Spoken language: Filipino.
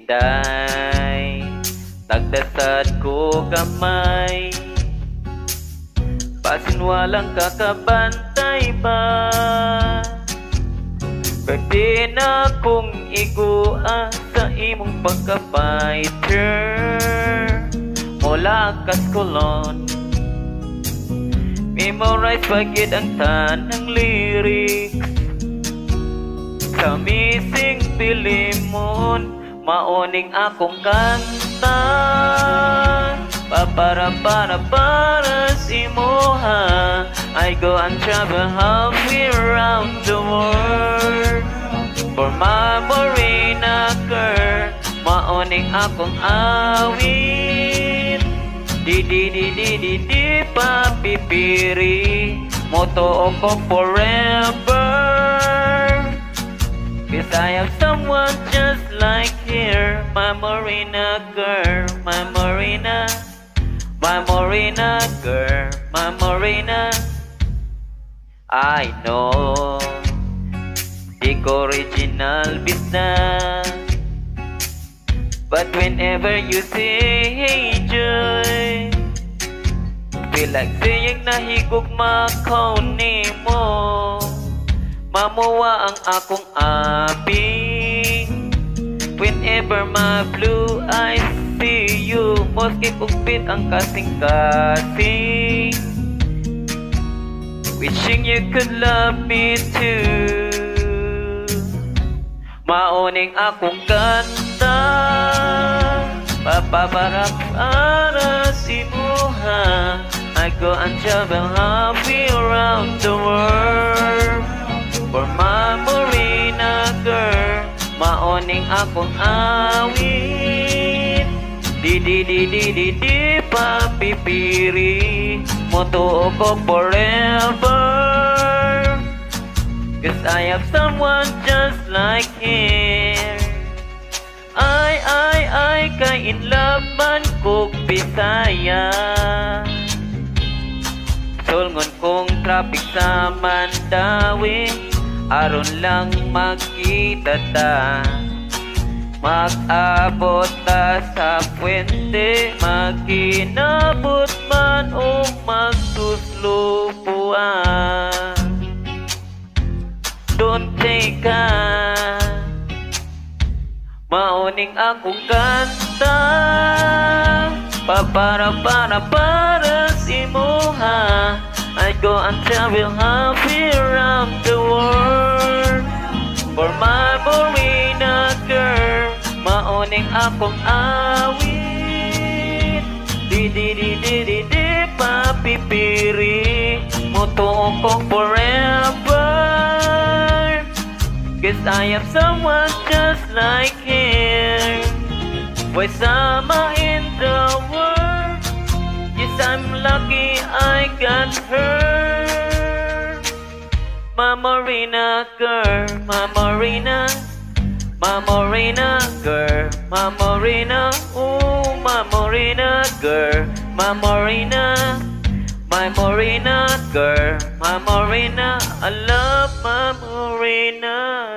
day tagdasad ko gamay, pasin walang kakabantay ba? Pwede na kong igua sa imong pagka-fighter mula kas kolon. Memorize pagid ang tanang lyrics sa Missing Pilimon. Maoning akong kanta para si moha. I go and travel halfway around the world for my Morena girl. Maoning akong awit di papipiri moto ko forever, 'cause I have someone just like here, my Morena girl, my Morena, my Morena girl, my Morena. I know di ko original business, but whenever you say hey Joy, feel like saying nahigugma ko nimo. Mamuwa ang akong abi whenever my blue eyes see you. Moski kugpit ang kasing-kasing, wishing you could love me too. Maoning akong kanta para si moha. I go and travel halfway around the world for my Morena girl. Maoning akong awit di papipiri moto ko forever, 'cause I have someone just like him. I kay in love man kog Bisaya. Solngon kong traffic sa Mandawi, aron lang magkita ta. Mag-abot ta sa puwente, magkinabot man o magsuslupuan. Don't take ka, maoning akong kanta para si moha. I go and travel halfway around the world for my Morena girl. Maoning akong awit di papipiri moto ko forever, 'cause I have someone just like him. Why sama in the world? Yes, I'm lucky I got her. My Morena girl, my Morena, my Morena girl, my Morena, oh my Morena girl, my Morena, my Morena girl, my Morena. I love my Morena.